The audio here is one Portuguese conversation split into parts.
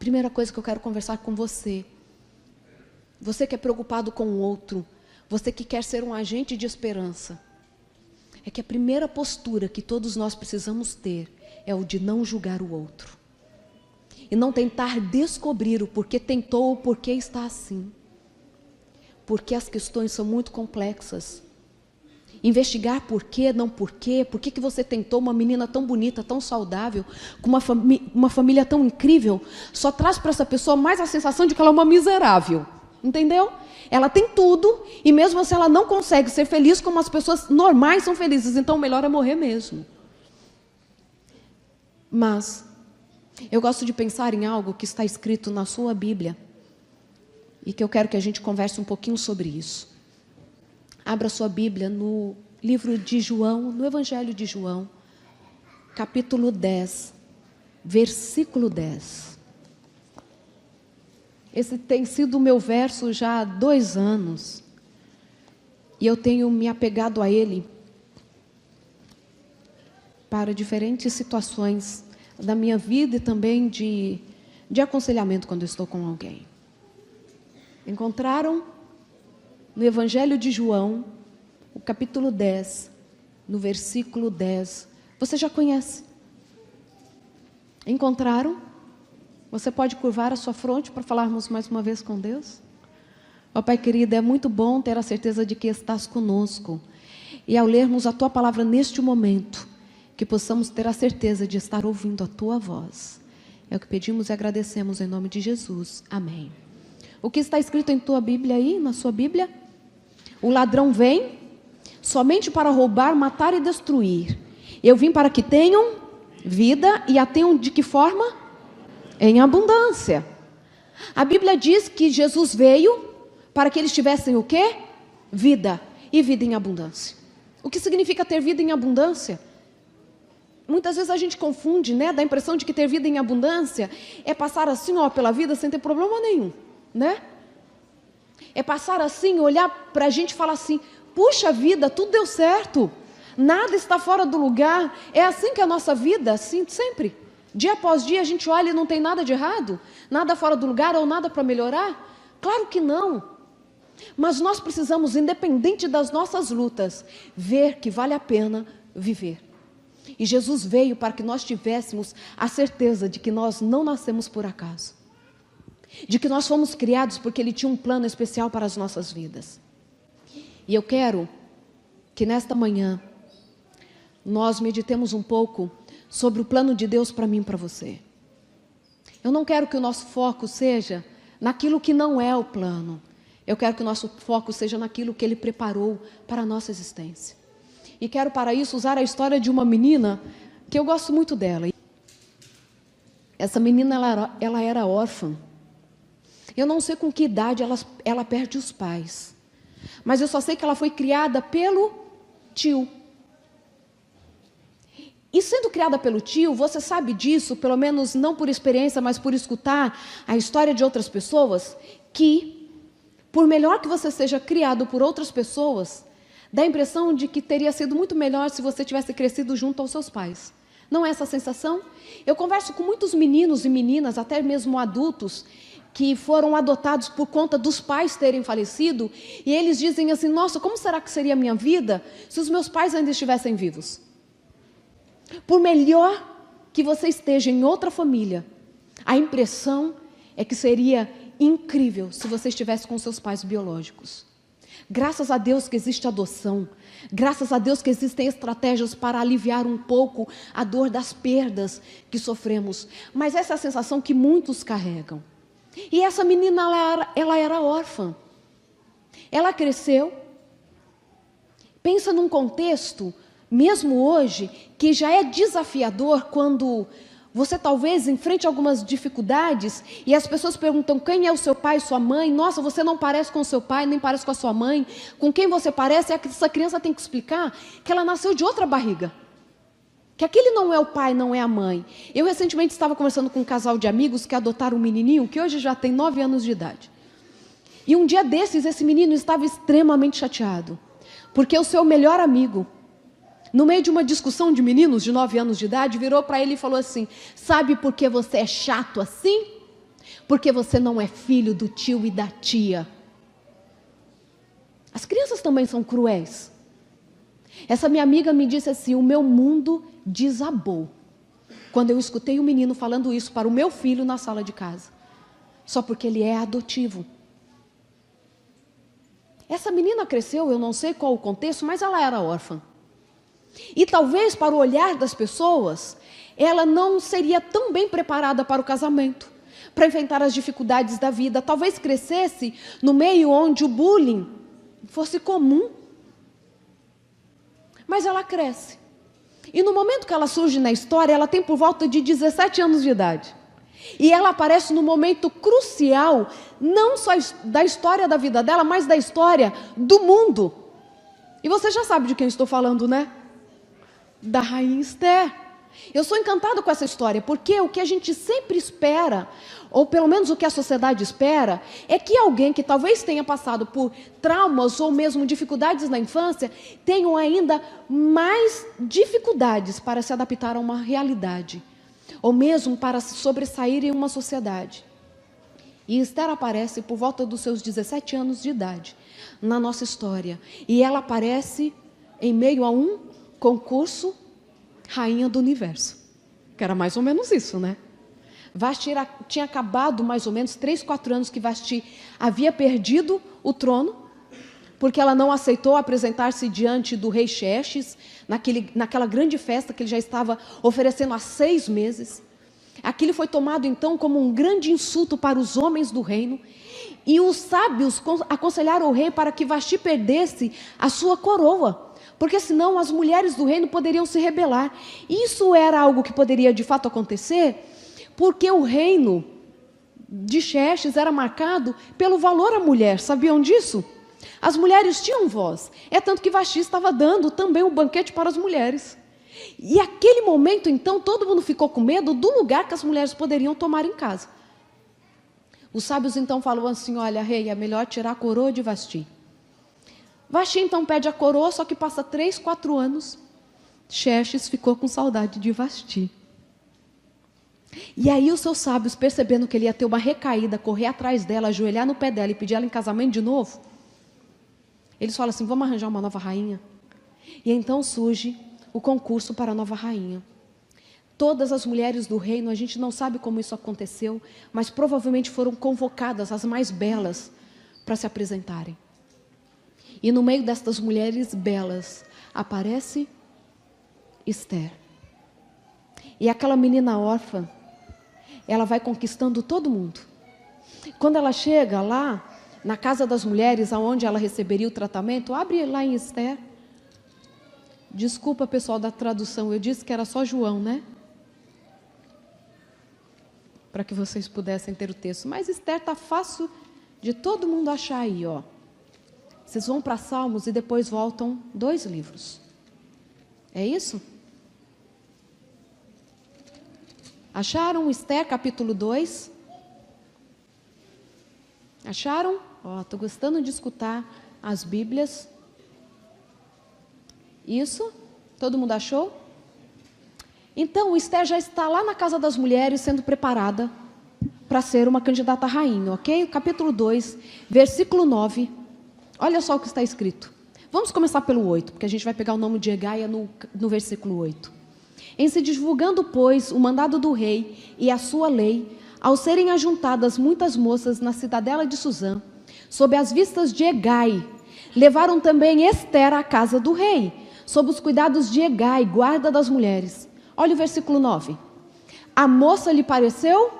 primeira coisa que eu quero conversar com você, você que é preocupado com o outro, você que quer ser um agente de esperança, é que a primeira postura que todos nós precisamos ter é o de não julgar o outro. E não tentar descobrir o porquê tentou ou porquê está assim. Porque as questões são muito complexas. Investigar porquê, não porquê, por que você tentou uma menina tão bonita, tão saudável, com uma família tão incrível, só traz para essa pessoa mais a sensação de que ela é uma miserável. Entendeu? Ela tem tudo e mesmo assim ela não consegue ser feliz como as pessoas normais são felizes. Então o melhor é morrer mesmo. Mas eu gosto de pensar em algo que está escrito na sua Bíblia e que eu quero que a gente converse um pouquinho sobre isso. Abra sua Bíblia no livro de João, no Evangelho de João, capítulo 10, versículo 10. Esse tem sido o meu verso já há 2 anos e eu tenho me apegado a ele para diferentes situações da minha vida e também de aconselhamento quando eu estou com alguém. Encontraram no Evangelho de João, o capítulo 10, no versículo 10. Você já conhece? Encontraram? Você pode curvar a sua fronte para falarmos mais uma vez com Deus? Ó Pai querido, é muito bom ter a certeza de que estás conosco. E ao lermos a Tua palavra neste momento, que possamos ter a certeza de estar ouvindo a Tua voz. É o que pedimos e agradecemos em nome de Jesus. Amém. O que está escrito em tua Bíblia aí, na sua Bíblia? O ladrão vem somente para roubar, matar e destruir. Eu vim para que tenham vida e a tenham de que forma? Em abundância. A Bíblia diz que Jesus veio para que eles tivessem o quê? Vida. E vida em abundância. O que significa ter vida em abundância? Muitas vezes a gente confunde, né? Dá a impressão de que ter vida em abundância é passar assim, ó, pela vida sem ter problema nenhum, né? É passar assim, olhar para a gente e falar assim, puxa vida, tudo deu certo. Nada está fora do lugar. É assim que é a nossa vida, assim, sempre. Dia após dia a gente olha e não tem nada de errado, nada fora do lugar ou nada para melhorar. Claro que não. Mas nós precisamos, independente das nossas lutas, ver que vale a pena viver. E Jesus veio para que nós tivéssemos a certeza de que nós não nascemos por acaso. De que nós fomos criados porque Ele tinha um plano especial para as nossas vidas. E eu quero que nesta manhã nós meditemos um pouco sobre o plano de Deus para mim e para você. Eu não quero que o nosso foco seja naquilo que não é o plano. Eu quero que o nosso foco seja naquilo que Ele preparou para a nossa existência. E quero para isso usar a história de uma menina que eu gosto muito dela. Essa menina, ela era órfã. Eu não sei com que idade ela perde os pais. Mas eu só sei que ela foi criada pelo tio. E sendo criada pelo tio, você sabe disso, pelo menos não por experiência, mas por escutar a história de outras pessoas, que por melhor que você seja criado por outras pessoas, dá a impressão de que teria sido muito melhor se você tivesse crescido junto aos seus pais. Não é essa a sensação? Eu converso com muitos meninos e meninas, até mesmo adultos, que foram adotados por conta dos pais terem falecido, e eles dizem assim, nossa, como será que seria a minha vida se os meus pais ainda estivessem vivos? Por melhor que você esteja em outra família, a impressão é que seria incrível se você estivesse com seus pais biológicos. Graças a Deus que existe adoção, graças a Deus que existem estratégias para aliviar um pouco a dor das perdas que sofremos, mas essa é a sensação que muitos carregam. E essa menina, ela era órfã. Ela cresceu. Pensa num contexto, mesmo hoje, que já é desafiador quando você talvez enfrente algumas dificuldades e as pessoas perguntam quem é o seu pai, sua mãe. Nossa, você não parece com o seu pai, nem parece com a sua mãe. Com quem você parece? Essa criança tem que explicar que ela nasceu de outra barriga. Que aquele não é o pai, não é a mãe. Eu recentemente estava conversando com um casal de amigos que adotaram um menininho que hoje já tem 9 anos de idade. E um dia desses, esse menino estava extremamente chateado. Porque o seu melhor amigo, no meio de uma discussão de meninos de 9 anos de idade, virou para ele e falou assim, sabe por que você é chato assim? porque você não é filho do tio e da tia. As crianças também são cruéis. Essa minha amiga me disse assim: o meu mundo desabou quando eu escutei o menino falando isso para o meu filho na sala de casa, só porque ele é adotivo. Essa menina cresceu, eu não sei qual o contexto, mas ela era órfã. E talvez para o olhar das pessoas, ela não seria tão bem preparada para o casamento, para enfrentar as dificuldades da vida. Talvez crescesse no meio onde o bullying fosse comum. Mas ela cresce. E no momento que ela surge na história, ela tem por volta de 17 anos de idade. E ela aparece no momento crucial, não só da história da vida dela, mas da história do mundo. E você já sabe de quem eu estou falando, né? Da rainha Esther. Eu sou encantada com essa história, porque o que a gente sempre espera, ou pelo menos o que a sociedade espera, é que alguém que talvez tenha passado por traumas ou mesmo dificuldades na infância, tenham ainda mais dificuldades para se adaptar a uma realidade, ou mesmo para se sobressair em uma sociedade. E Esther aparece por volta dos seus 17 anos de idade na nossa história. E ela aparece em meio a um concurso Rainha do Universo, que era mais ou menos isso, né? Vasti tinha acabado mais ou menos 3, 4 anos que Vasti havia perdido o trono, porque ela não aceitou apresentar-se diante do rei Xerxes, naquela grande festa que ele já estava oferecendo há 6 meses. Aquilo foi tomado então como um grande insulto para os homens do reino, e os sábios aconselharam o rei para que Vasti perdesse a sua coroa, porque senão as mulheres do reino poderiam se rebelar. Isso era algo que poderia de fato acontecer, porque o reino de Xerxes era marcado pelo valor à mulher. Sabiam disso? As mulheres tinham voz. É tanto que Vasti estava dando também um banquete para as mulheres. E aquele momento, então, todo mundo ficou com medo do lugar que as mulheres poderiam tomar em casa. Os sábios então falaram assim: olha, rei, é melhor tirar a coroa de Vasti. Vasti então pede a coroa, só que passa 3, 4 anos, Xerxes ficou com saudade de Vasti. E aí os seus sábios, percebendo que ele ia ter uma recaída, correr atrás dela, ajoelhar no pé dela e pedir ela em casamento de novo, eles falam assim: vamos arranjar uma nova rainha. E então surge o concurso para a nova rainha. Todas as mulheres do reino, a gente não sabe como isso aconteceu, mas provavelmente foram convocadas, as mais belas, para se apresentarem. E no meio destas mulheres belas, aparece Esther. E aquela menina órfã, ela vai conquistando todo mundo. Quando ela chega lá, na casa das mulheres, aonde ela receberia o tratamento, abre lá em Esther. Desculpa, pessoal da tradução, eu disse que era só João, né? Para que vocês pudessem ter o texto. Mas Esther está fácil de todo mundo achar aí, ó. Vocês vão para Salmos e depois voltam 2 livros. É isso? Acharam Esther, capítulo 2? Acharam? Estou gostando de escutar as Bíblias. Isso? Todo mundo achou? Então, Esther já está lá na casa das mulheres, sendo preparada para ser uma candidata a rainha, ok? Capítulo 2, versículo 9. Olha só o que está escrito. Vamos começar pelo 8, porque a gente vai pegar o nome de Hegaia no versículo 8. Em se divulgando, pois, o mandado do rei e a sua lei, ao serem ajuntadas muitas moças na cidadela de Suzã, sob as vistas de Hegai, levaram também Esther à casa do rei, sob os cuidados de Hegai, guarda das mulheres. Olha o versículo 9. A moça lhe pareceu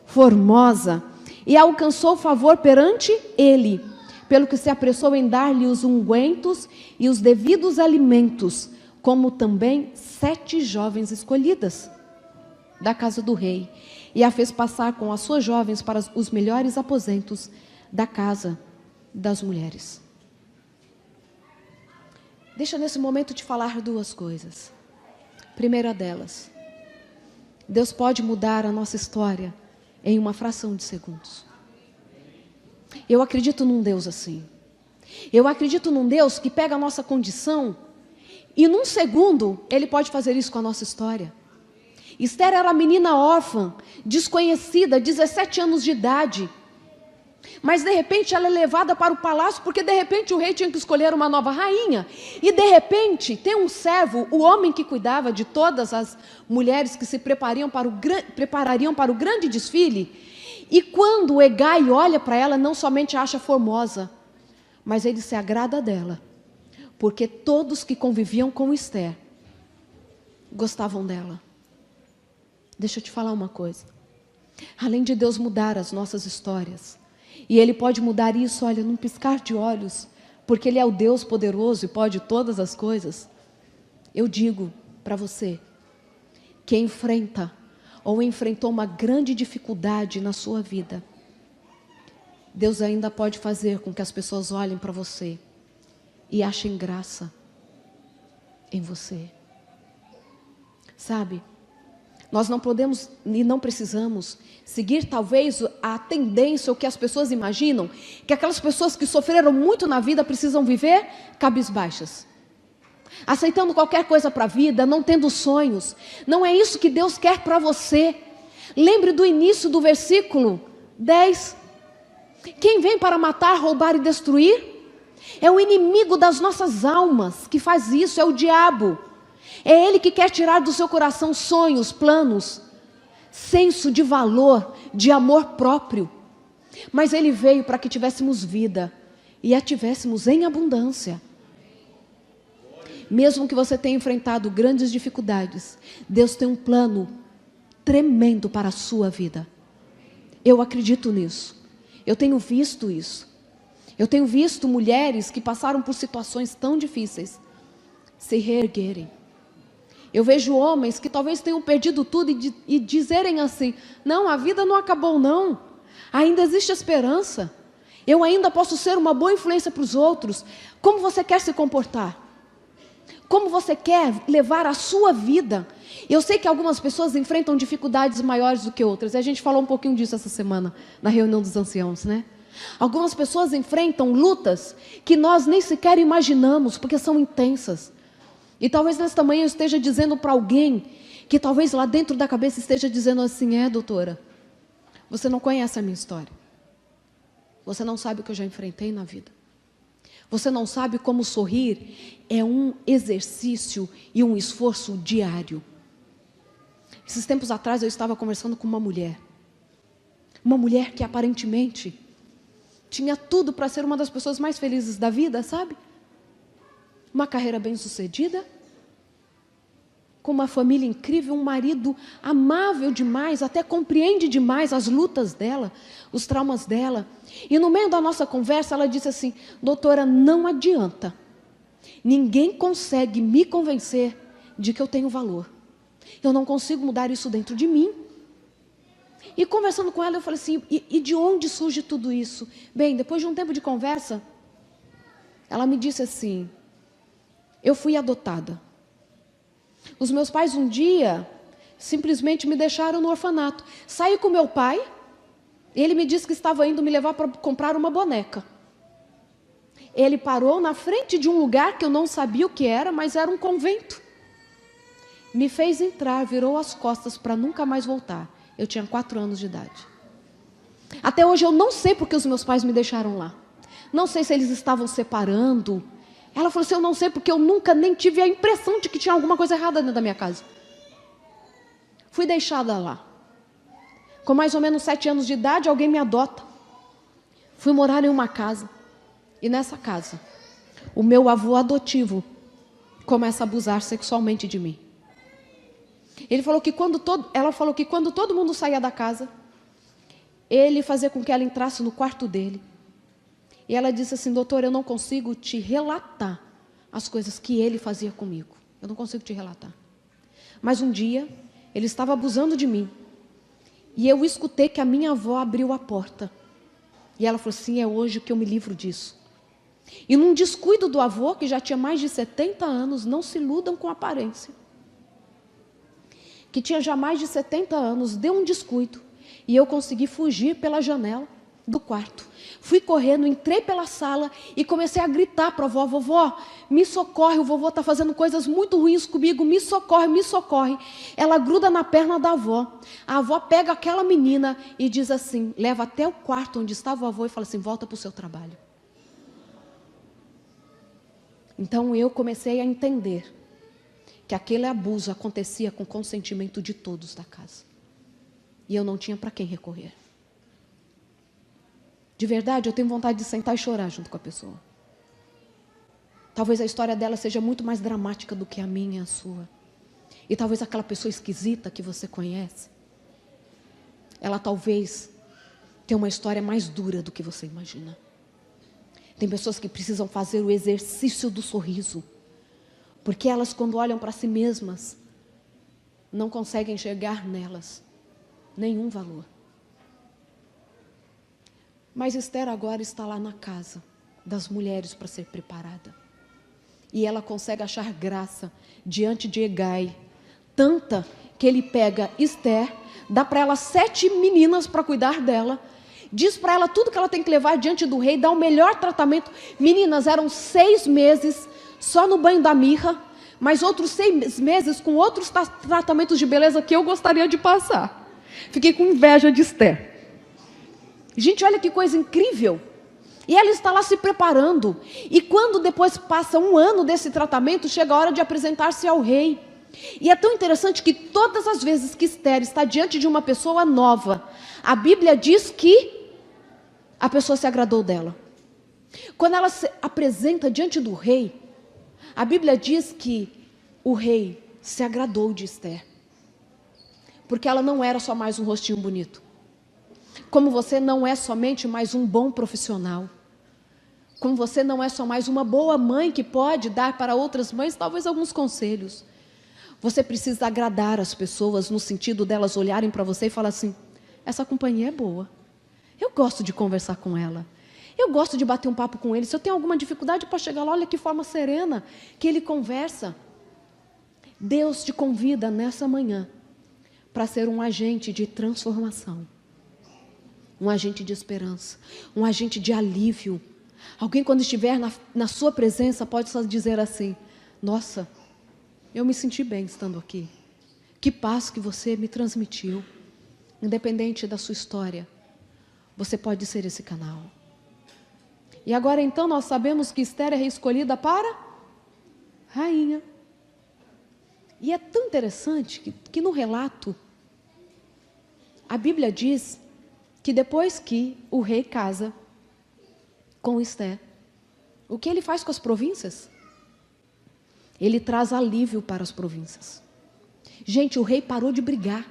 formosa e alcançou favor perante ele, pelo que se apressou em dar-lhe os ungüentos e os devidos alimentos, como também 7 jovens escolhidas da casa do rei, e a fez passar com as suas jovens para os melhores aposentos da casa das mulheres. Deixa nesse momento te falar 2 coisas. Primeira delas, Deus pode mudar a nossa história em uma fração de segundos. Eu acredito num Deus assim. Eu acredito num Deus que pega a nossa condição e num segundo Ele pode fazer isso com a nossa história. Esther era menina órfã, desconhecida, 17 anos de idade. Mas de repente ela é levada para o palácio, porque de repente o rei tinha que escolher uma nova rainha. E de repente tem um servo, o homem que cuidava de todas as mulheres que se preparariam para o grande desfile. E quando o Hegai olha para ela, não somente a acha formosa, mas ele se agrada dela. Porque todos que conviviam com Esther gostavam dela. Deixa eu te falar uma coisa. Além de Deus mudar as nossas histórias, e Ele pode mudar isso, olha, num piscar de olhos, porque Ele é o Deus poderoso e pode todas as coisas. Eu digo para você, que enfrenta ou enfrentou uma grande dificuldade na sua vida, Deus ainda pode fazer com que as pessoas olhem para você e achem graça em você. Sabe? Nós não podemos e não precisamos seguir talvez a tendência, o que as pessoas imaginam, que aquelas pessoas que sofreram muito na vida precisam viver cabisbaixas, aceitando qualquer coisa para a vida, não tendo sonhos. Não é isso que Deus quer para você. Lembre do início do versículo 10. Quem vem para matar, roubar e destruir? É o inimigo das nossas almas que faz isso, é o diabo. É ele que quer tirar do seu coração sonhos, planos, senso de valor, de amor próprio. Mas ele veio para que tivéssemos vida e a tivéssemos em abundância. Mesmo que você tenha enfrentado grandes dificuldades, Deus tem um plano tremendo para a sua vida. Eu acredito nisso. Eu tenho visto isso. Eu tenho visto mulheres que passaram por situações tão difíceis se reerguerem. Eu vejo homens que talvez tenham perdido tudo e dizerem assim: não, a vida não acabou não, ainda existe esperança, eu ainda posso ser uma boa influência para os outros. Como você quer se comportar? Como você quer levar a sua vida? Eu sei que algumas pessoas enfrentam dificuldades maiores do que outras, e a gente falou um pouquinho disso essa semana, na reunião dos anciãos, né? Algumas pessoas enfrentam lutas que nós nem sequer imaginamos, porque são intensas. E talvez nesta manhã eu esteja dizendo para alguém, que talvez lá dentro da cabeça esteja dizendo assim: doutora, você não conhece a minha história. Você não sabe o que eu já enfrentei na vida. Você não sabe como sorrir é um exercício e um esforço diário. Esses tempos atrás eu estava conversando com uma mulher que aparentemente tinha tudo para ser uma das pessoas mais felizes da vida, sabe? Uma carreira bem-sucedida, com uma família incrível, um marido amável demais, até compreende demais as lutas dela, os traumas dela. E no meio da nossa conversa ela disse assim: doutora, não adianta, ninguém consegue me convencer de que eu tenho valor. Eu não consigo mudar isso dentro de mim. E conversando com ela eu falei assim: e de onde surge tudo isso? Bem, depois de um tempo de conversa, ela me disse assim: eu fui adotada. Os meus pais um dia simplesmente me deixaram no orfanato. Saí com meu pai, ele me disse que estava indo me levar para comprar uma boneca. Ele parou na frente de um lugar que eu não sabia o que era, mas era um convento. Me fez entrar, virou as costas para nunca mais voltar. Eu tinha 4 anos de idade. Até hoje eu não sei porque os meus pais me deixaram lá. Não sei se eles estavam separando. Ela falou assim: eu não sei porque eu nunca nem tive a impressão de que tinha alguma coisa errada dentro da minha casa. Fui deixada lá. Com mais ou menos 7 anos de idade, alguém me adota. Fui morar em uma casa. E nessa casa, o meu avô adotivo começa a abusar sexualmente de mim. Ela falou que quando todo mundo saía da casa, ele fazia com que ela entrasse no quarto dele. E ela disse assim: doutor, eu não consigo te relatar as coisas que ele fazia comigo. Eu não consigo te relatar. Mas um dia, ele estava abusando de mim. E eu escutei que a minha avó abriu a porta. E ela falou assim: é hoje que eu me livro disso. E num descuido do avô, que já tinha mais de 70 anos, não se iludam com aparência, que tinha já mais de 70 anos, deu um descuido. E eu consegui fugir pela janela do quarto. Fui correndo, entrei pela sala e comecei a gritar para a vovó: vovó, me socorre, o vovô está fazendo coisas muito ruins comigo, me socorre, me socorre. Ela gruda na perna da avó. A avó pega aquela menina e diz assim, leva até o quarto onde estava o avô e fala assim: volta para o seu trabalho. Então eu comecei a entender que aquele abuso acontecia com consentimento de todos da casa. E eu não tinha para quem recorrer. De verdade, eu tenho vontade de sentar e chorar junto com a pessoa. Talvez a história dela seja muito mais dramática do que a minha e a sua. E talvez aquela pessoa esquisita que você conhece, ela talvez tenha uma história mais dura do que você imagina. Tem pessoas que precisam fazer o exercício do sorriso, porque elas, quando olham para si mesmas, não conseguem enxergar nelas nenhum valor. Mas Esther agora está lá na casa das mulheres para ser preparada. E ela consegue achar graça diante de Hegai, tanta que ele pega Esther, dá para ela 7 meninas para cuidar dela, diz para ela tudo que ela tem que levar diante do rei, dá o melhor tratamento. Meninas, eram 6 meses só no banho da mirra, mas outros 6 meses com outros tratamentos de beleza que eu gostaria de passar. Fiquei com inveja de Esther. Gente, olha que coisa incrível. E ela está lá se preparando. E quando depois passa 1 ano desse tratamento, chega a hora de apresentar-se ao rei. E é tão interessante que todas as vezes que Esther está diante de uma pessoa nova, a Bíblia diz que a pessoa se agradou dela. Quando ela se apresenta diante do rei, a Bíblia diz que o rei se agradou de Esther. Porque ela não era só mais um rostinho bonito. Como você não é somente mais um bom profissional. Como você não é só mais uma boa mãe que pode dar para outras mães talvez alguns conselhos. Você precisa agradar as pessoas no sentido delas olharem para você e falar assim: essa companhia é boa. Eu gosto de conversar com ela. Eu gosto de bater um papo com ele. Se eu tenho alguma dificuldade para chegar lá, olha que forma serena que ele conversa. Deus te convida nessa manhã para ser um agente de transformação. Um agente de esperança, um agente de alívio. Alguém, quando estiver na sua presença, pode só dizer assim: nossa, eu me senti bem estando aqui. Que paz que você me transmitiu. Independente da sua história, você pode ser esse canal. E agora então nós sabemos que Esther é reescolhida para rainha. E é tão interessante que no relato, a Bíblia diz que depois que o rei casa com Esther, o que ele faz com as províncias? Ele traz alívio para as províncias. Gente, o rei parou de brigar.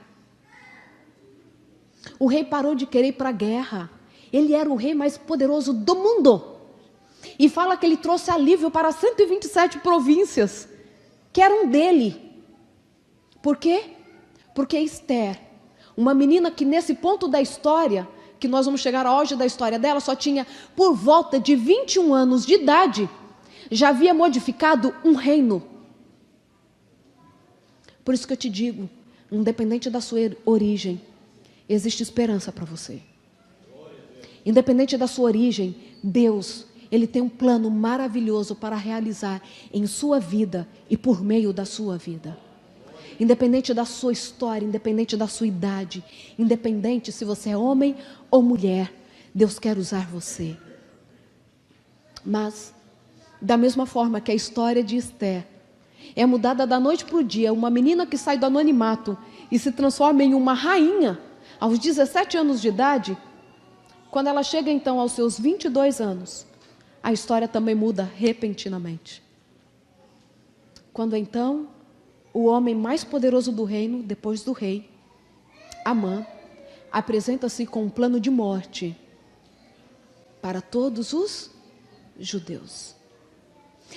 O rei parou de querer ir para a guerra. Ele era o rei mais poderoso do mundo. E fala que ele trouxe alívio para 127 províncias que eram dele. Por quê? Porque Esther, uma menina que nesse ponto da história, que nós vamos chegar ao auge da história dela, só tinha por volta de 21 anos de idade, já havia modificado um reino. Por isso que eu te digo, independente da sua origem, existe esperança para você. Independente da sua origem, Deus, Ele tem um plano maravilhoso para realizar em sua vida e por meio da sua vida. Independente da sua história, independente da sua idade, independente se você é homem ou mulher, Deus quer usar você. Mas, da mesma forma que a história de Esther é mudada da noite para o dia, uma menina que sai do anonimato e se transforma em uma rainha, aos 17 anos de idade, quando ela chega então aos seus 22 anos, a história também muda repentinamente. Quando então o homem mais poderoso do reino, depois do rei, Amã, apresenta-se com um plano de morte para todos os judeus.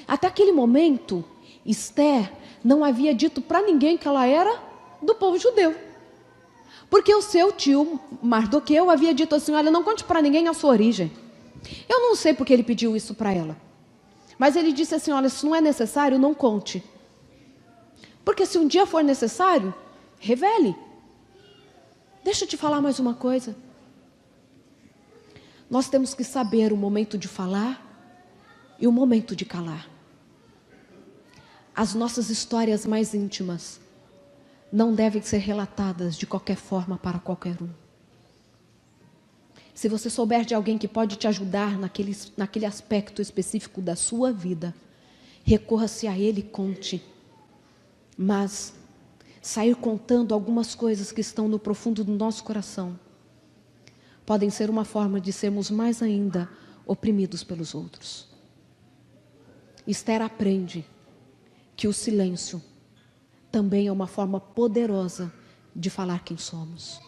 Até aquele momento, Esther não havia dito para ninguém que ela era do povo judeu. Porque o seu tio Mardoqueu havia dito assim: olha, não conte para ninguém a sua origem. Eu não sei porque ele pediu isso para ela. Mas ele disse assim: olha, se não é necessário, não conte. Porque se um dia for necessário, revele. Deixa eu te falar mais uma coisa. Nós temos que saber o momento de falar e o momento de calar. As nossas histórias mais íntimas não devem ser relatadas de qualquer forma para qualquer um. Se você souber de alguém que pode te ajudar naquele aspecto específico da sua vida, recorra-se a ele e conte. Mas sair contando algumas coisas que estão no profundo do nosso coração podem ser uma forma de sermos mais ainda oprimidos pelos outros. Esther aprende que o silêncio também é uma forma poderosa de falar quem somos.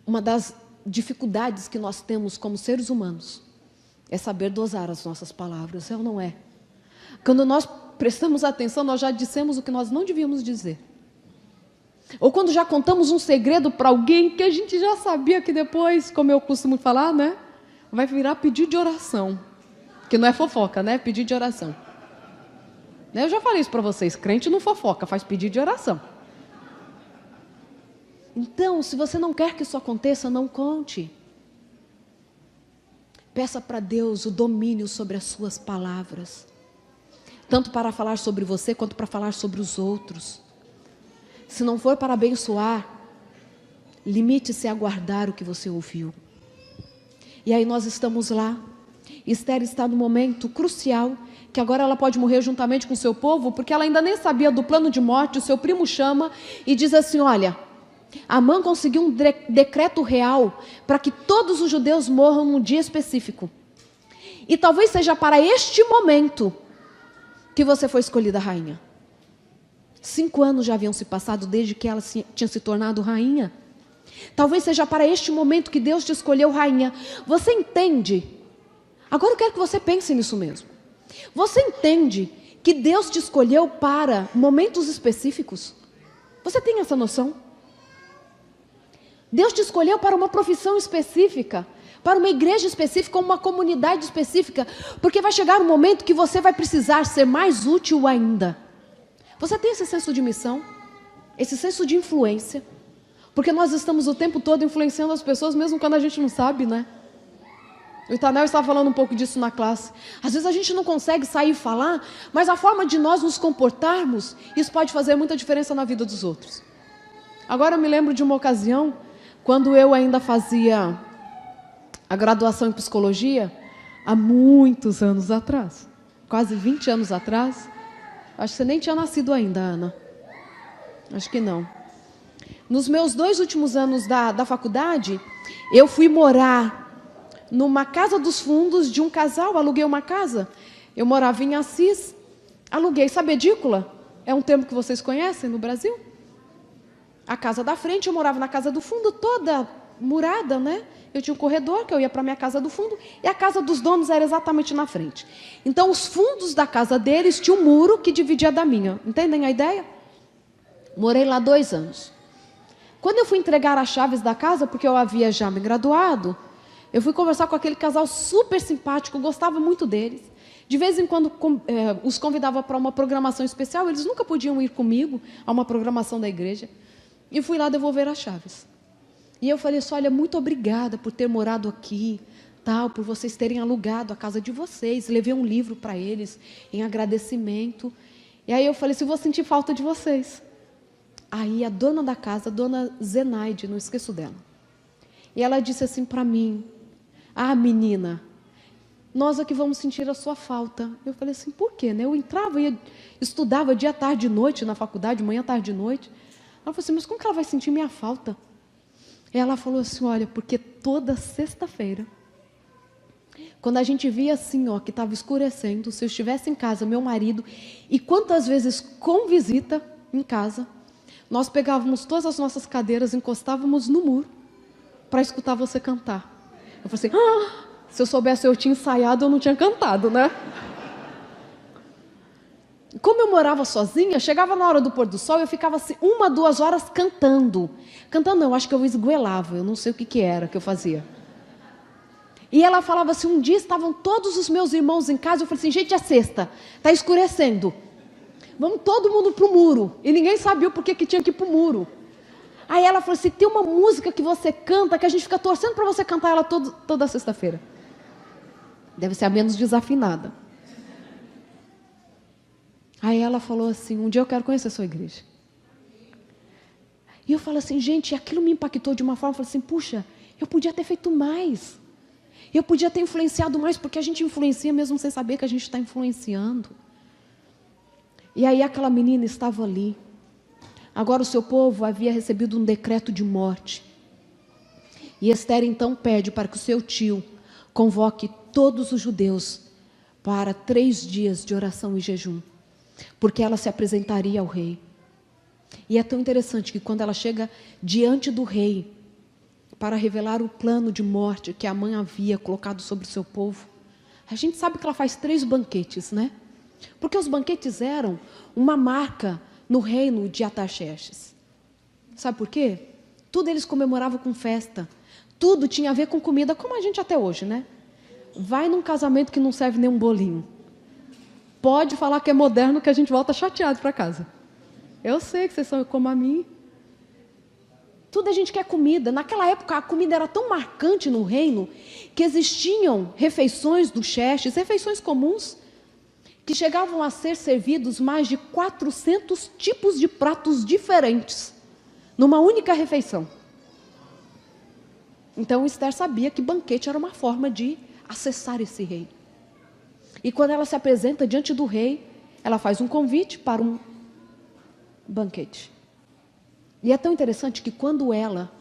Uma das dificuldades que nós temos como seres humanos é saber dosar as nossas palavras, é ou não é? Quando nós prestamos atenção, nós já dissemos o que nós não devíamos dizer. Ou quando já contamos um segredo para alguém que a gente já sabia que depois, como eu costumo falar, né, vai virar pedido de oração. Que não é fofoca, né? Pedido de oração. Eu já falei isso para vocês, crente não fofoca, faz pedido de oração. Então, se você não quer que isso aconteça, não conte. Peça para Deus o domínio sobre as suas palavras. Tanto para falar sobre você, quanto para falar sobre os outros. Se não for para abençoar, limite-se a guardar o que você ouviu. E aí nós estamos lá. Esther está no momento crucial, que agora ela pode morrer juntamente com o seu povo, porque ela ainda nem sabia do plano de morte. O seu primo chama e diz assim: olha, Amã conseguiu um decreto real para que todos os judeus morram num dia específico. E talvez seja para este momento que você foi escolhida rainha. 5 anos já haviam se passado desde que ela tinha se tornado rainha. Talvez seja para este momento que Deus te escolheu rainha. Você entende? Agora eu quero que você pense nisso mesmo. Você entende que Deus te escolheu para momentos específicos? Você tem essa noção? Deus te escolheu para uma profissão específica, para uma igreja específica, uma comunidade específica, porque vai chegar um momento que você vai precisar ser mais útil ainda. Você tem esse senso de missão? Esse senso de influência? Porque nós estamos o tempo todo influenciando as pessoas, mesmo quando a gente não sabe, né? O Itanel estava falando um pouco disso na classe. Às vezes a gente não consegue sair e falar, mas a forma de nós nos comportarmos, isso pode fazer muita diferença na vida dos outros. Agora eu me lembro de uma ocasião, quando eu ainda fazia a graduação em psicologia, há muitos anos atrás, quase 20 anos atrás. Acho que você nem tinha nascido ainda, Ana. Acho que não. Nos meus 2 últimos anos da faculdade, eu fui morar numa casa dos fundos de um casal, aluguei uma casa. Eu morava em Assis, aluguei, sabe edícula? É um termo que vocês conhecem no Brasil? A casa da frente, eu morava na casa do fundo, toda murada, né? Eu tinha um corredor que eu ia para a minha casa do fundo e a casa dos donos era exatamente na frente. Então, os fundos da casa deles tinham um muro que dividia da minha. Entendem a ideia? Morei lá 2 anos. Quando eu fui entregar as chaves da casa, porque eu havia já me graduado, eu fui conversar com aquele casal super simpático, gostava muito deles. De vez em quando os convidava para uma programação especial, eles nunca podiam ir comigo a uma programação da igreja. E fui lá devolver as chaves. E eu falei assim: olha, muito obrigada por ter morado aqui, tal, por vocês terem alugado a casa de vocês. Levei um livro para eles em agradecimento. E aí eu falei assim: vou sentir falta de vocês. Aí a dona da casa, a dona Zenaide, não esqueço dela. E ela disse assim para mim: ah, menina, nós aqui vamos sentir a sua falta. Eu falei assim: por quê? Eu entrava e estudava dia, tarde e noite na faculdade, manhã, tarde e noite. Ela falou assim: mas como que ela vai sentir minha falta? E ela falou assim: olha, porque toda sexta-feira, quando a gente via assim, ó, que estava escurecendo, se eu estivesse em casa, meu marido, e quantas vezes com visita em casa, nós pegávamos todas as nossas cadeiras, encostávamos no muro para escutar você cantar. Eu falei assim: ah, se eu soubesse eu tinha ensaiado, eu não tinha cantado, né? Como eu morava sozinha, chegava na hora do pôr do sol, eu ficava assim 1, 2 horas cantando. Cantando não, acho que eu esgoelava, eu não sei o que era que eu fazia. E ela falava assim: um dia estavam todos os meus irmãos em casa, eu falei assim: gente, é sexta, está escurecendo. Vamos todo mundo para o muro. E ninguém sabia o porquê que tinha que ir para o muro. Aí ela falou assim, tem uma música que você canta, que a gente fica torcendo para você cantar ela toda sexta-feira. Deve ser a menos desafinada. Aí ela falou assim, um dia eu quero conhecer a sua igreja. E eu falo assim, gente, aquilo me impactou de uma forma, eu falei assim, puxa, eu podia ter feito mais. Eu podia ter influenciado mais, porque a gente influencia mesmo sem saber que a gente está influenciando. E aí aquela menina estava ali. Agora o seu povo havia recebido um decreto de morte. E Esther então pede para que o seu tio convoque todos os judeus para 3 dias de oração e jejum, porque ela se apresentaria ao rei. E é tão interessante que quando ela chega diante do rei para revelar o plano de morte que a mãe havia colocado sobre o seu povo, a gente sabe que ela faz 3 banquetes, né? Porque os banquetes eram uma marca no reino de Artaxerxes. Sabe por quê? Tudo eles comemoravam com festa. Tudo tinha a ver com comida, como a gente até hoje, né? Vai num casamento que não serve nem um bolinho. Pode falar que é moderno que a gente volta chateado para casa. Eu sei que vocês são como a mim. Tudo a gente quer comida. Naquela época a comida era tão marcante no reino que existiam refeições do Xerxes, refeições comuns, que chegavam a ser servidos mais de 400 tipos de pratos diferentes, numa única refeição. Então Esther sabia que banquete era uma forma de acessar esse rei. E quando ela se apresenta diante do rei, ela faz um convite para um banquete. E é tão interessante que quando ela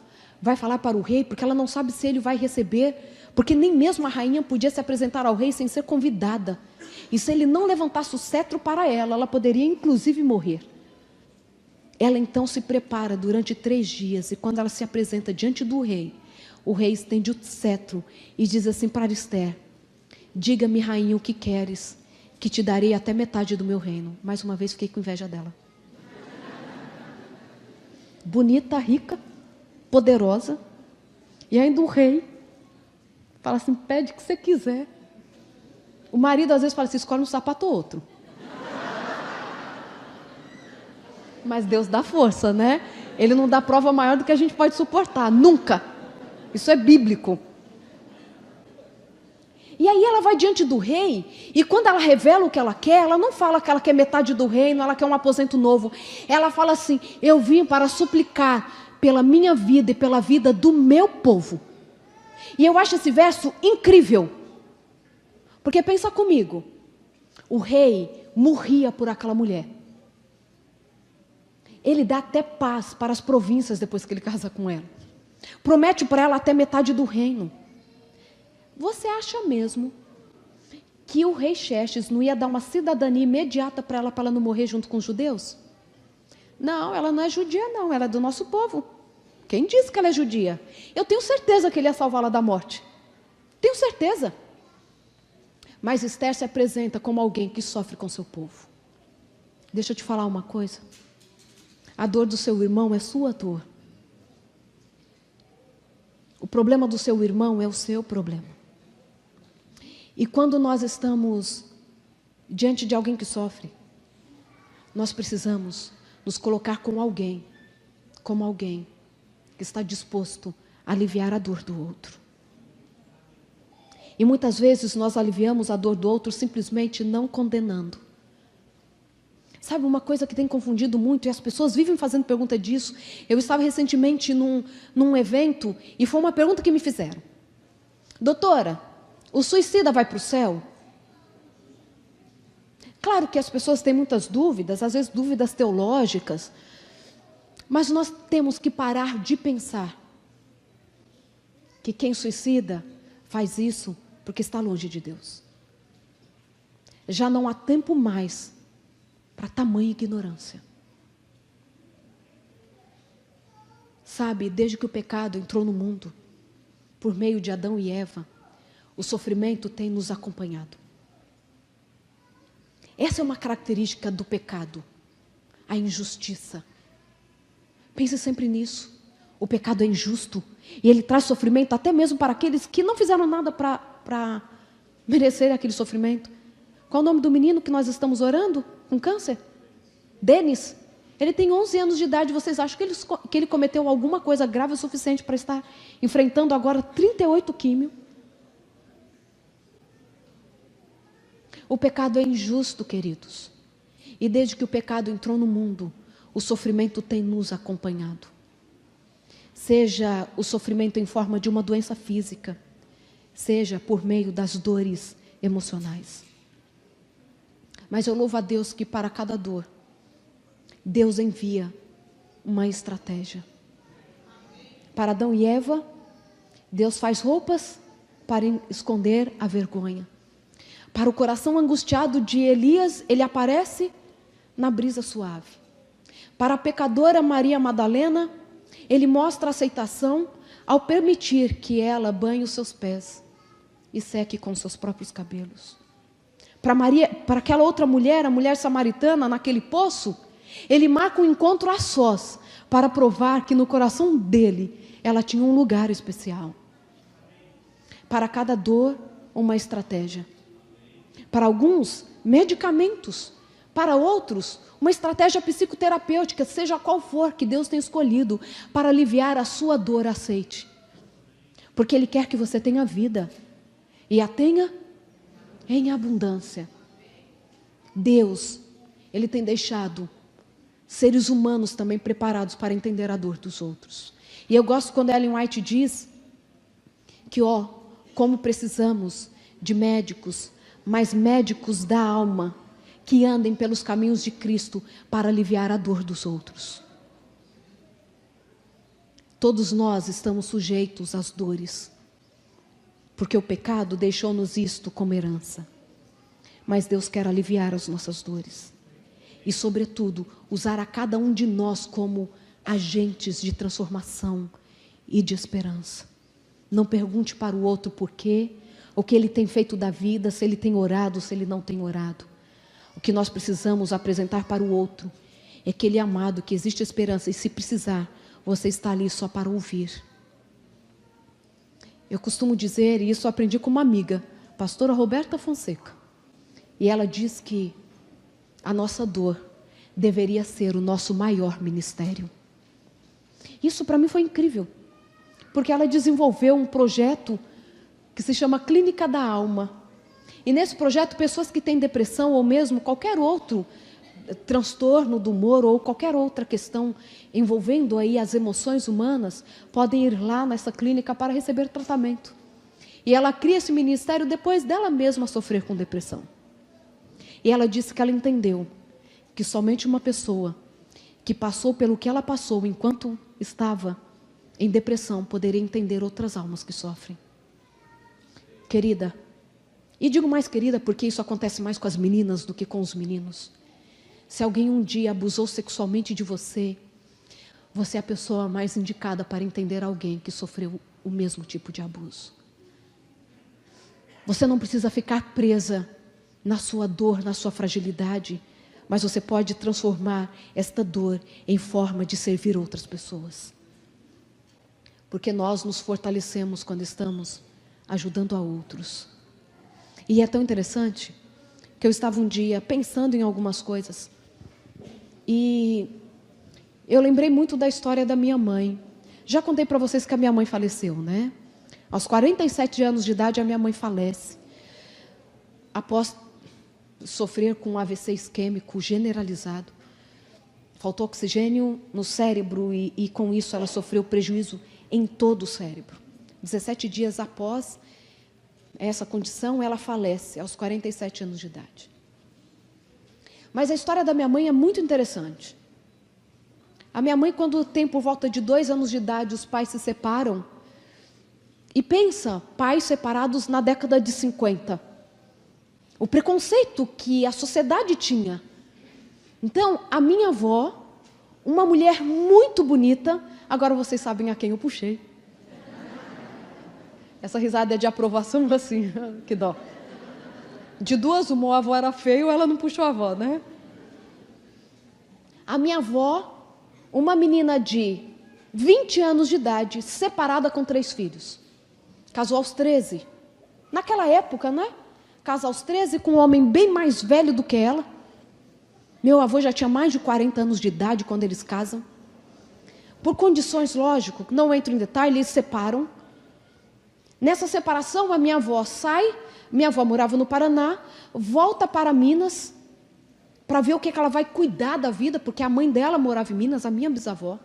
vai falar para o rei, porque ela não sabe se ele vai receber, porque nem mesmo a rainha podia se apresentar ao rei sem ser convidada. E se ele não levantasse o cetro para ela, ela poderia inclusive morrer. Ela então se prepara durante 3 dias, e quando ela se apresenta diante do rei, o rei estende o cetro e diz assim para Esther: diga-me, rainha, o que queres, que te darei até metade do meu reino. Mais uma vez fiquei com inveja dela. Bonita, rica, poderosa, e ainda o rei fala assim, pede o que você quiser. O marido às vezes fala assim, escolhe um sapato ou outro. Mas Deus dá força, né? Ele não dá prova maior do que a gente pode suportar, nunca. Isso é bíblico. E aí ela vai diante do rei, e quando ela revela o que ela quer, ela não fala que ela quer metade do reino, ela quer um aposento novo. Ela fala assim, eu vim para suplicar pela minha vida e pela vida do meu povo. E eu acho esse verso incrível. Porque pensa comigo, o rei morria por aquela mulher. Ele dá até paz para as províncias depois que ele casa com ela. Promete para ela até metade do reino. Você acha mesmo que o rei Xerxes não ia dar uma cidadania imediata para ela não morrer junto com os judeus? Não, ela não é judia não, ela é do nosso povo. Quem disse que ela é judia? Eu tenho certeza que ele ia salvá-la da morte. Tenho certeza. Mas Esther se apresenta como alguém que sofre com seu povo. Deixa eu te falar uma coisa. A dor do seu irmão é sua dor. O problema do seu irmão é o seu problema. E quando nós estamos diante de alguém que sofre, nós precisamos nos colocar como alguém que está disposto a aliviar a dor do outro. E muitas vezes nós aliviamos a dor do outro simplesmente não condenando. Sabe uma coisa que tem confundido muito, e as pessoas vivem fazendo pergunta disso. Eu estava recentemente num evento, e foi uma pergunta que me fizeram. Doutora, o suicida vai para o céu? Claro que as pessoas têm muitas dúvidas, às vezes dúvidas teológicas, mas nós temos que parar de pensar que quem suicida faz isso porque está longe de Deus. Já não há tempo mais para tamanha ignorância. Sabe, desde que o pecado entrou no mundo, por meio de Adão e Eva, o sofrimento tem nos acompanhado. Essa é uma característica do pecado, a injustiça. Pense sempre nisso. O pecado é injusto e ele traz sofrimento até mesmo para aqueles que não fizeram nada para merecer aquele sofrimento. Qual o nome do menino que nós estamos orando com câncer? Denis. Ele tem 11 anos de idade. Vocês acham que ele cometeu alguma coisa grave o suficiente para estar enfrentando agora 38 químio? O pecado é injusto, queridos. E desde que o pecado entrou no mundo, o sofrimento tem nos acompanhado. Seja o sofrimento em forma de uma doença física, seja por meio das dores emocionais. Mas eu louvo a Deus que para cada dor, Deus envia uma estratégia. Para Adão e Eva, Deus faz roupas para esconder a vergonha. Para o coração angustiado de Elias, ele aparece na brisa suave. Para a pecadora Maria Madalena, ele mostra aceitação ao permitir que ela banhe os seus pés e seque com seus próprios cabelos. Para aquela outra mulher, a mulher samaritana, naquele poço, ele marca um encontro a sós para provar que no coração dele ela tinha um lugar especial. Para cada dor, uma estratégia. Para alguns, medicamentos. Para outros, uma estratégia psicoterapêutica, seja qual for que Deus tenha escolhido para aliviar a sua dor, aceite. Porque Ele quer que você tenha vida e a tenha em abundância. Deus, Ele tem deixado seres humanos também preparados para entender a dor dos outros. E eu gosto quando Ellen White diz que, como precisamos de médicos, mas médicos da alma, que andem pelos caminhos de Cristo para aliviar a dor dos outros. Todos nós estamos sujeitos às dores, porque o pecado deixou-nos isto como herança. Mas Deus quer aliviar as nossas dores e, sobretudo, usar a cada um de nós como agentes de transformação e de esperança. Não pergunte para o outro por quê, o que ele tem feito da vida, se ele tem orado, se ele não tem orado. O que nós precisamos apresentar para o outro é que ele é amado, que existe esperança, e se precisar, você está ali só para ouvir. Eu costumo dizer, e isso eu aprendi com uma amiga, pastora Roberta Fonseca, e ela diz que a nossa dor deveria ser o nosso maior ministério. Isso para mim foi incrível, porque ela desenvolveu um projeto que se chama Clínica da Alma. E nesse projeto, pessoas que têm depressão ou mesmo qualquer outro transtorno do humor ou qualquer outra questão envolvendo aí as emoções humanas, podem ir lá nessa clínica para receber tratamento. E ela cria esse ministério depois dela mesma sofrer com depressão. E ela disse que ela entendeu que somente uma pessoa que passou pelo que ela passou enquanto estava em depressão poderia entender outras almas que sofrem. Querida, e digo mais querida porque isso acontece mais com as meninas do que com os meninos. Se alguém um dia abusou sexualmente de você, você é a pessoa mais indicada para entender alguém que sofreu o mesmo tipo de abuso. Você não precisa ficar presa na sua dor, na sua fragilidade, mas você pode transformar esta dor em forma de servir outras pessoas. Porque nós nos fortalecemos quando estamos ajudando a outros. E é tão interessante que eu estava um dia pensando em algumas coisas e eu lembrei muito da história da minha mãe. Já contei para vocês que a minha mãe faleceu, né? Aos 47 anos de idade a minha mãe falece, após sofrer com um AVC isquêmico generalizado. Faltou oxigênio no cérebro e com isso ela sofreu prejuízo em todo o cérebro. 17 dias após essa condição, ela falece aos 47 anos de idade. Mas a história da minha mãe é muito interessante. A minha mãe, quando tem por volta de 2 anos de idade, os pais se separam. E pensa, pais separados na década de 50. O preconceito que a sociedade tinha. Então, a minha avó, uma mulher muito bonita, agora vocês sabem a quem eu puxei. Essa risada é de aprovação, assim, que dó. De duas, uma avó era feia, ela não puxou a avó, né? A minha avó, uma menina de 20 anos de idade, separada com 3 filhos. Casou aos 13. Naquela época, né? Casa aos 13 com um homem bem mais velho do que ela. Meu avô já tinha mais de 40 anos de idade quando eles casam. Por condições, lógico, não entro em detalhe, eles separam. Nessa separação, a minha avó sai, minha avó morava no Paraná, volta para Minas, para ver o que ela vai cuidar da vida, porque a mãe dela morava em Minas, a minha bisavó.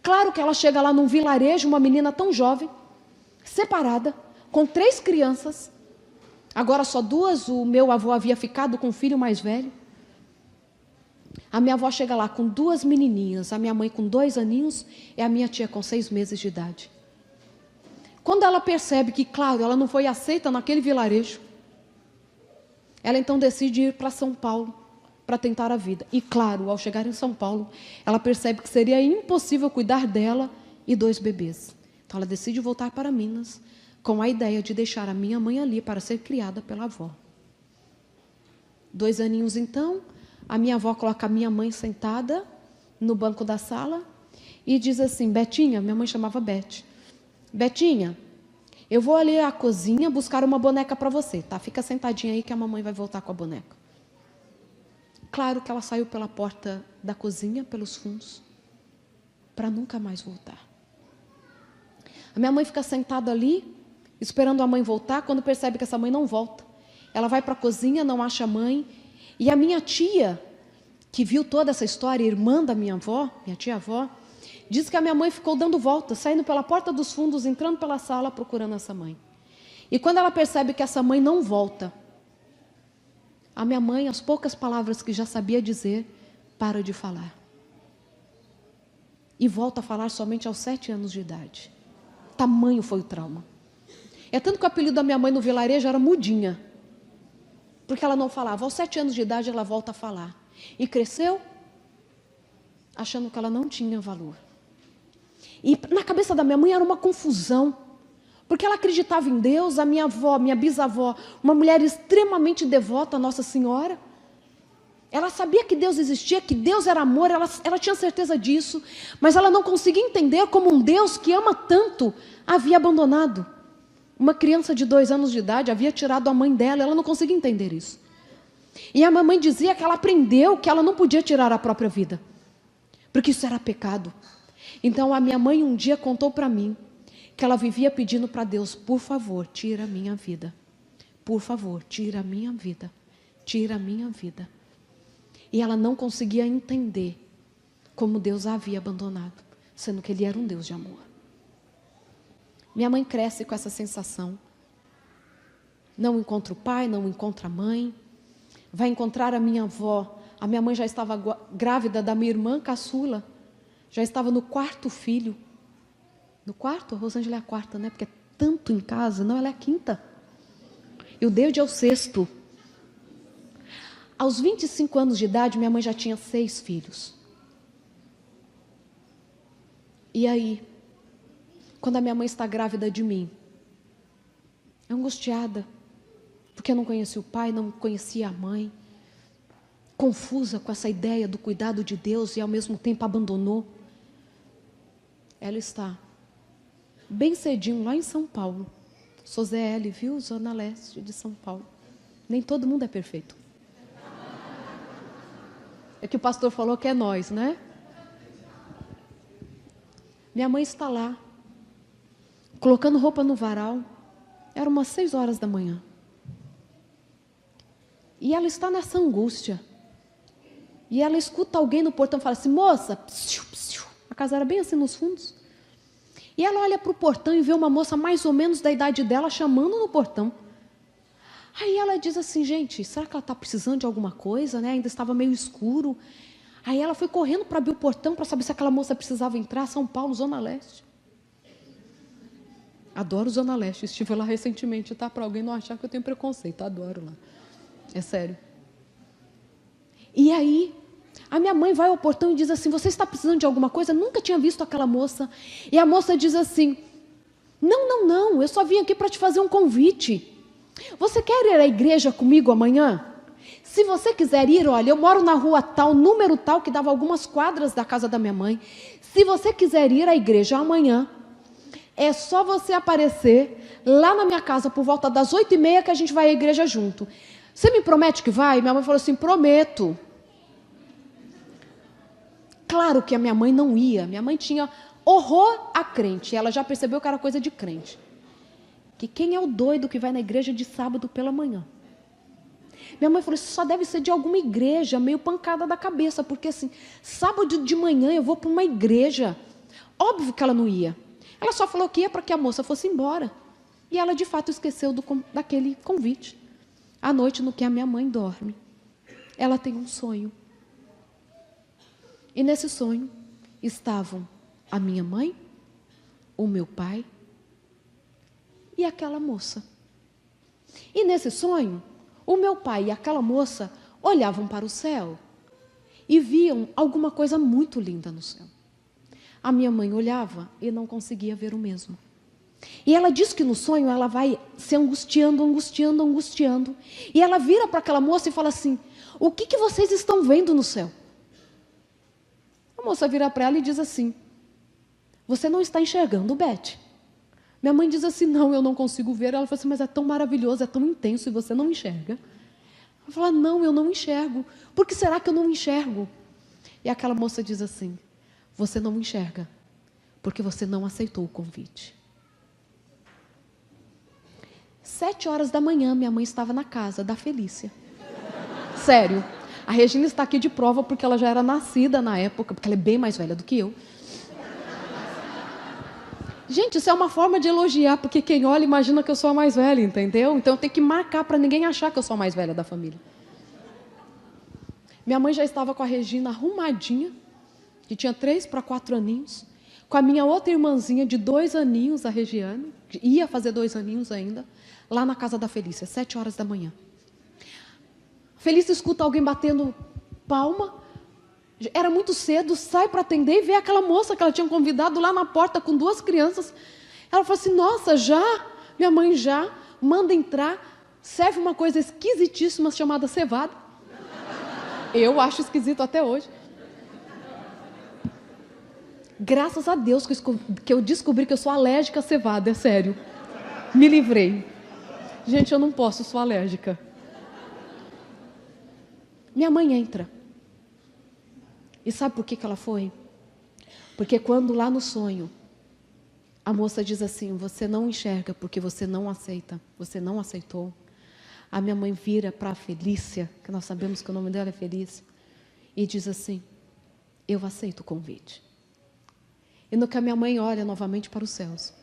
Claro que ela chega lá num vilarejo, uma menina tão jovem, separada, com 3 crianças, agora só 2, o meu avô havia ficado com o filho mais velho. A minha avó chega lá com 2 menininhas, a minha mãe com 2 aninhos e a minha tia com 6 meses de idade. Quando ela percebe que, claro, ela não foi aceita naquele vilarejo, ela então decide ir para São Paulo para tentar a vida. E claro, ao chegar em São Paulo, ela percebe que seria impossível cuidar dela e 2 bebês. Então ela decide voltar para Minas com a ideia de deixar a minha mãe ali para ser criada pela avó. 2 aninhos então, a minha avó coloca a minha mãe sentada no banco da sala e diz assim: Betinha, minha mãe chamava Bete, Betinha, eu vou ali à cozinha buscar uma boneca para você, tá? Fica sentadinha aí que a mamãe vai voltar com a boneca. Claro que ela saiu pela porta da cozinha, pelos fundos, para nunca mais voltar. A minha mãe fica sentada ali, esperando a mãe voltar. Quando percebe que essa mãe não volta, ela vai para a cozinha, não acha a mãe. E a minha tia, que viu toda essa história, irmã da minha avó, minha tia-avó, diz que a minha mãe ficou dando voltas, saindo pela porta dos fundos, entrando pela sala, procurando essa mãe. E quando ela percebe que essa mãe não volta, a minha mãe, as poucas palavras que já sabia dizer, para de falar. E volta a falar somente aos 7 anos de idade. Tamanho foi o trauma. É tanto que o apelido da minha mãe no vilarejo era Mudinha, porque ela não falava. Aos 7 anos de idade ela volta a falar. E cresceu achando que ela não tinha valor. E na cabeça da minha mãe era uma confusão, porque ela acreditava em Deus. A minha avó, minha bisavó, uma mulher extremamente devota a Nossa Senhora. Ela sabia que Deus existia, que Deus era amor, ela tinha certeza disso, mas ela não conseguia entender como um Deus que ama tanto havia abandonado uma criança de 2 anos de idade, havia tirado a mãe dela. Ela não conseguia entender isso. E a mamãe dizia que ela aprendeu que ela não podia tirar a própria vida, porque isso era pecado. Então a minha mãe um dia contou para mim que ela vivia pedindo para Deus: por favor, tira a minha vida. Por favor, tira a minha vida. Tira a minha vida. E ela não conseguia entender como Deus a havia abandonado, sendo que Ele era um Deus de amor. Minha mãe cresce com essa sensação. Não encontra o pai, não encontra a mãe. Vai encontrar a minha avó. A minha mãe já estava grávida da minha irmã caçula. Já estava no 4º filho. No 4º? A Rosângela é a 4ª, né? Porque é tanto em casa. Não, ela é a 5ª. E o David é o 6º. Aos 25 anos de idade, minha mãe já tinha 6 filhos. E aí, quando a minha mãe está grávida de mim, angustiada, porque eu não conhecia o pai, não conhecia a mãe, confusa com essa ideia do cuidado de Deus e ao mesmo tempo abandonou. Ela está bem cedinho lá em São Paulo. Sou ZL, viu? Zona Leste de São Paulo. Nem todo mundo é perfeito. É que o pastor falou que é nós, né? Minha mãe está lá, colocando roupa no varal. Era umas 6 horas da manhã. E ela está nessa angústia. E ela escuta alguém no portão e fala assim: moça, psiu, psiu. A casa era bem assim nos fundos. E ela olha para o portão e vê uma moça mais ou menos da idade dela chamando no portão. Aí ela diz assim: gente, será que ela está precisando de alguma coisa, né? Ainda estava meio escuro. Aí ela foi correndo para abrir o portão para saber se aquela moça precisava entrar. São Paulo, Zona Leste. Adoro Zona Leste, estive lá recentemente, tá? Para alguém não achar que eu tenho preconceito, adoro lá. É sério. E aí, a minha mãe vai ao portão e diz assim: você está precisando de alguma coisa? Nunca tinha visto aquela moça. E a moça diz assim: não, eu só vim aqui para te fazer um convite. Você quer ir à igreja comigo amanhã? Se você quiser ir, olha, eu moro na rua tal, número tal, que dava algumas quadras da casa da minha mãe. Se você quiser ir à igreja amanhã, é só você aparecer lá na minha casa por volta das 8h30 que a gente vai à igreja junto. Você me promete que vai? Minha mãe falou assim: prometo. Claro que a minha mãe não ia. Minha mãe tinha horror a crente. Ela já percebeu que era coisa de crente. Que quem é o doido que vai na igreja de sábado pela manhã? Minha mãe falou, isso só deve ser de alguma igreja, meio pancada da cabeça, porque assim, sábado de manhã eu vou para uma igreja. Óbvio que ela não ia. Ela só falou que ia para que a moça fosse embora. E ela, de fato, esqueceu daquele convite. À noite, no que a minha mãe dorme, ela tem um sonho. E nesse sonho estavam a minha mãe, o meu pai e aquela moça. E nesse sonho, o meu pai e aquela moça olhavam para o céu e viam alguma coisa muito linda no céu. A minha mãe olhava e não conseguia ver o mesmo. E ela diz que no sonho ela vai se angustiando. E ela vira para aquela moça e fala assim, o que vocês estão vendo no céu? A moça vira para ela e diz assim, você não está enxergando, Beth? Minha mãe diz assim, não, eu não consigo ver. Ela fala assim, mas é tão maravilhoso, é tão intenso e você não enxerga? Ela fala, não, eu não enxergo. Por que será que eu não enxergo? E aquela moça diz assim, você não enxerga porque você não aceitou o convite. 7h da manhã, minha mãe estava na casa da Felícia. Sério. A Regina está aqui de prova porque ela já era nascida na época, porque ela é bem mais velha do que eu. Gente, isso é uma forma de elogiar, porque quem olha imagina que eu sou a mais velha, entendeu? Então eu tenho que marcar para ninguém achar que eu sou a mais velha da família. Minha mãe já estava com a Regina arrumadinha, que tinha 3 para 4 aninhos, com a minha outra irmãzinha de 2 aninhos, a Regiane, ia fazer 2 aninhos ainda, lá na casa da Felícia, 7h da manhã. Felícia escuta alguém batendo palma, era muito cedo, sai para atender e vê aquela moça que ela tinha convidado lá na porta com 2 crianças. Ela fala assim, nossa, já? Minha mãe já manda entrar, serve uma coisa esquisitíssima chamada cevada. Eu acho esquisito até hoje. Graças a Deus que eu descobri que eu sou alérgica a cevada, é sério. Me livrei. Gente, eu não posso, sou alérgica. Minha mãe entra. E sabe por que ela foi? Porque quando lá no sonho, a moça diz assim, você não enxerga porque você não aceita, você não aceitou. A minha mãe vira para a Felícia, que nós sabemos que o nome dela é Felícia, e diz assim, eu aceito o convite. E no que a minha mãe olha novamente para os céus,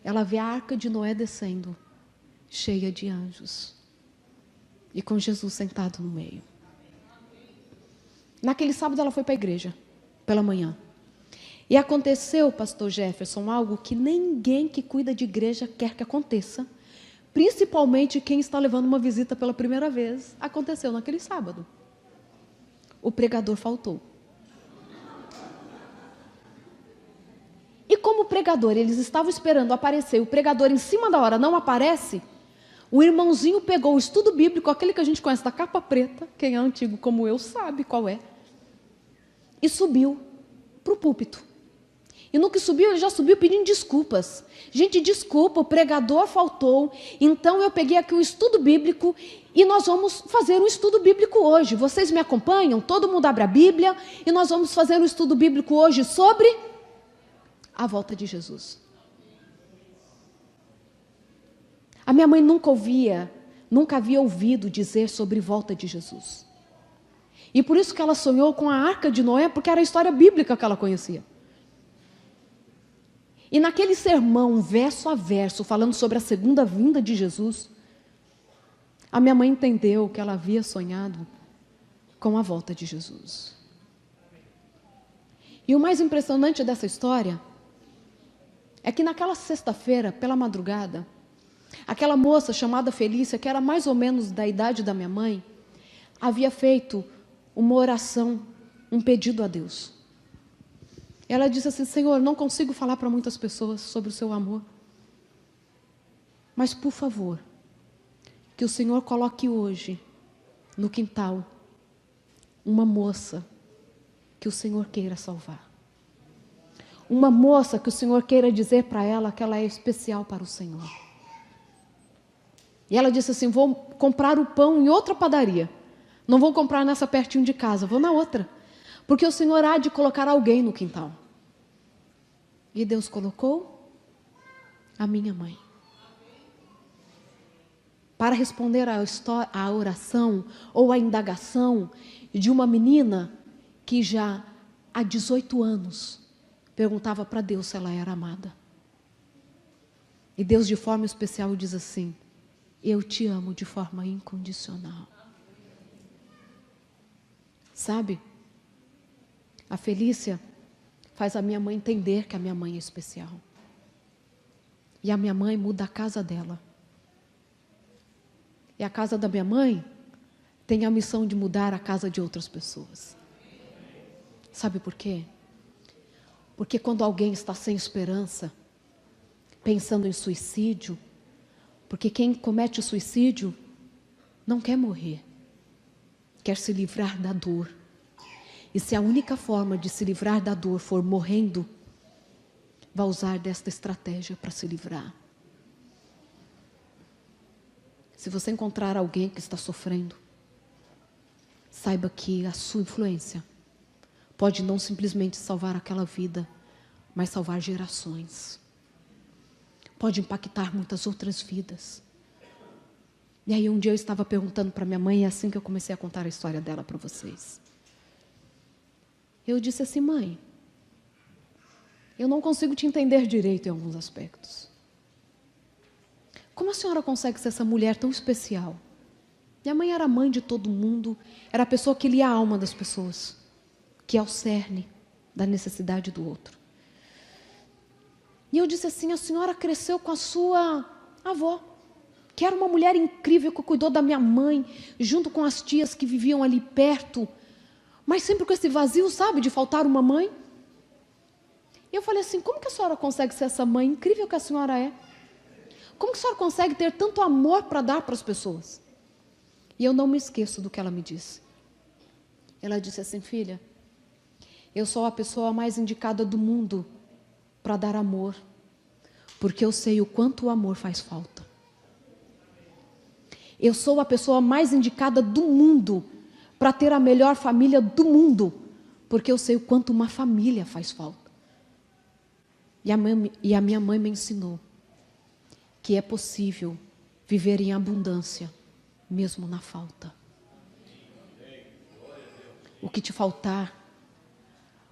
ela vê a arca de Noé descendo, cheia de anjos, e com Jesus sentado no meio. Naquele sábado ela foi para a igreja, pela manhã. E aconteceu, pastor Jefferson, algo que ninguém que cuida de igreja quer que aconteça, principalmente quem está levando uma visita pela primeira vez. Aconteceu naquele sábado. O pregador faltou. E como o pregador, eles estavam esperando aparecer, o pregador em cima da hora não aparece, o irmãozinho pegou o estudo bíblico, aquele que a gente conhece da capa preta, quem é antigo como eu sabe qual é, e subiu para o púlpito. E no que subiu, ele já subiu pedindo desculpas. Gente, desculpa, o pregador faltou, então eu peguei aqui um estudo bíblico e nós vamos fazer um estudo bíblico hoje. Vocês me acompanham? Todo mundo abre a Bíblia e nós vamos fazer um estudo bíblico hoje sobre a volta de Jesus. A minha mãe nunca havia ouvido dizer sobre volta de Jesus. E por isso que ela sonhou com a arca de Noé, porque era a história bíblica que ela conhecia. E naquele sermão, verso a verso, falando sobre a segunda vinda de Jesus, a minha mãe entendeu que ela havia sonhado com a volta de Jesus. E o mais impressionante dessa história é que naquela sexta-feira, pela madrugada, aquela moça chamada Felícia, que era mais ou menos da idade da minha mãe, havia feito uma oração, um pedido a Deus. Ela disse assim, Senhor, não consigo falar para muitas pessoas sobre o seu amor, mas por favor, que o Senhor coloque hoje no quintal uma moça que o Senhor queira salvar. Uma moça que o Senhor queira dizer para ela que ela é especial para o Senhor. E ela disse assim, vou comprar o pão em outra padaria. Não vou comprar nessa pertinho de casa, vou na outra. porque o Senhor há de colocar alguém no quintal. E Deus colocou a minha mãe para responder à oração ou à indagação de uma menina que já há 18 anos perguntava para Deus se ela era amada. E Deus, de forma especial, diz assim: eu te amo de forma incondicional. Sabe? A Felícia faz a minha mãe entender que a minha mãe é especial. E a minha mãe muda a casa dela. E a casa da minha mãe tem a missão de mudar a casa de outras pessoas. Sabe por quê? Porque quando alguém está sem esperança, pensando em suicídio, porque quem comete o suicídio não quer morrer, quer se livrar da dor. E se a única forma de se livrar da dor for morrendo, vai usar desta estratégia para se livrar. Se você encontrar alguém que está sofrendo, saiba que a sua influência pode não simplesmente salvar aquela vida, mas salvar gerações. Pode impactar muitas outras vidas. E aí um dia eu estava perguntando para minha mãe, e é assim que eu comecei a contar a história dela para vocês. Eu disse assim: mãe, eu não consigo te entender direito em alguns aspectos. Como a senhora consegue ser essa mulher tão especial? Minha mãe era mãe de todo mundo, era a pessoa que lia a alma das pessoas, que é o cerne da necessidade do outro. E eu disse assim: a senhora cresceu com a sua avó, que era uma mulher incrível, que cuidou da minha mãe, junto com as tias que viviam ali perto, mas sempre com esse vazio, sabe, de faltar uma mãe. E eu falei assim: como que a senhora consegue ser essa mãe incrível que a senhora é? Como que a senhora consegue ter tanto amor para dar para as pessoas? E eu não me esqueço do que ela me disse. Ela disse assim: filha, eu sou a pessoa mais indicada do mundo para dar amor, porque eu sei o quanto o amor faz falta. Eu sou a pessoa mais indicada do mundo para ter a melhor família do mundo, porque eu sei o quanto uma família faz falta. E a minha mãe me ensinou que é possível viver em abundância, mesmo na falta. O que te faltar,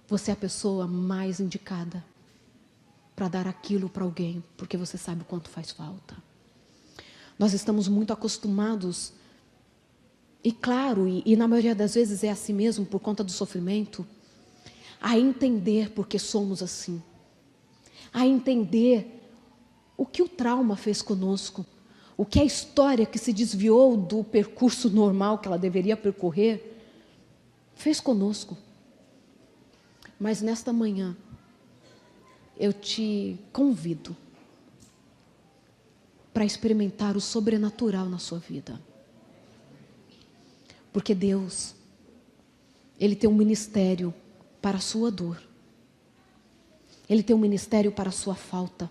você é a pessoa mais indicada para dar aquilo para alguém, porque você sabe o quanto faz falta. Nós estamos muito acostumados, e claro, e na maioria das vezes é assim mesmo, por conta do sofrimento, a entender porque somos assim, a entender o que o trauma fez conosco, o que a história que se desviou do percurso normal que ela deveria percorrer, fez conosco. Mas nesta manhã, eu te convido para experimentar o sobrenatural na sua vida. Porque Deus, Ele tem um ministério para a sua dor. Ele tem um ministério para a sua falta.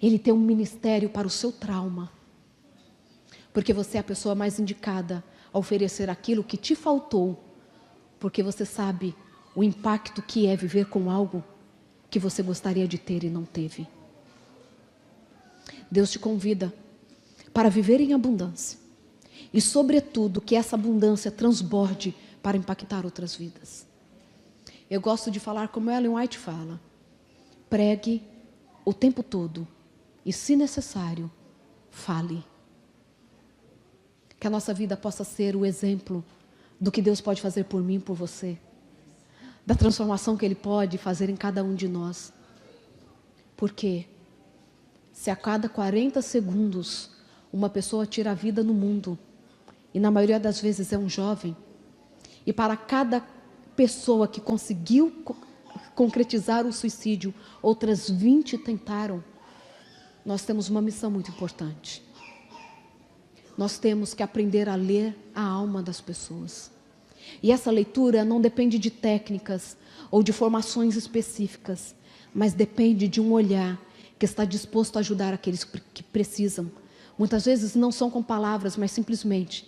Ele tem um ministério para o seu trauma. Porque você é a pessoa mais indicada a oferecer aquilo que te faltou. Porque você sabe o impacto que é viver com algo que você gostaria de ter e não teve. Deus te convida para viver em abundância. E sobretudo que essa abundância transborde para impactar outras vidas. Eu gosto de falar como Ellen White fala: pregue o tempo todo e, se necessário, fale. Que a nossa vida possa ser o exemplo do que Deus pode fazer por mim e por você, da transformação que Ele pode fazer em cada um de nós. Porque se a cada 40 segundos uma pessoa tira a vida no mundo, e na maioria das vezes é um jovem, e para cada pessoa que conseguiu concretizar o suicídio, outras 20 tentaram, nós temos uma missão muito importante. Nós temos que aprender a ler a alma das pessoas. E essa leitura não depende de técnicas ou de formações específicas, mas depende de um olhar que está disposto a ajudar aqueles que precisam. Muitas vezes não são com palavras, mas simplesmente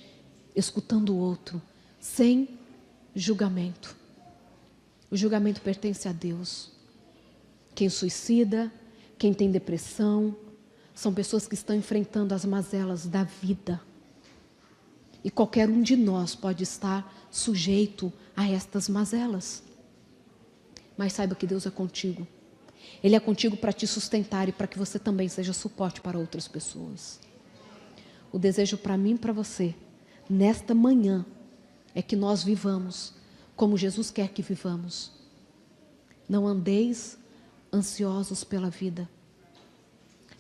escutando o outro, sem julgamento. O julgamento pertence a Deus. Quem suicida, quem tem depressão, são pessoas que estão enfrentando as mazelas da vida. E qualquer um de nós pode estar sujeito a estas mazelas. Mas saiba que Deus é contigo. Ele é contigo para te sustentar e para que você também seja suporte para outras pessoas. O desejo para mim e para você, nesta manhã, é que nós vivamos como Jesus quer que vivamos. Não andeis ansiosos pela vida.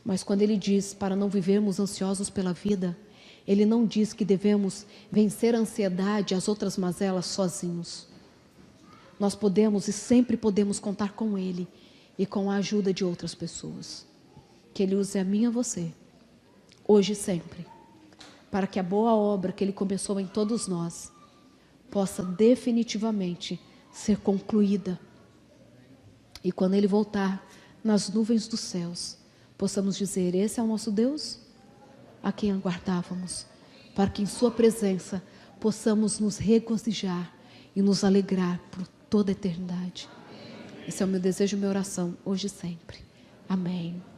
Mas quando Ele diz para não vivermos ansiosos pela vida, Ele não diz que devemos vencer a ansiedade e as outras mazelas sozinhos. Nós podemos e sempre podemos contar com Ele e com a ajuda de outras pessoas. Que Ele use a mim e a você, hoje e sempre, para que a boa obra que Ele começou em todos nós possa definitivamente ser concluída. E quando Ele voltar nas nuvens dos céus, possamos dizer: esse é o nosso Deus, a quem aguardávamos, para que em sua presença possamos nos regozijar e nos alegrar por toda a eternidade. Esse é o meu desejo e minha oração, hoje e sempre. Amém.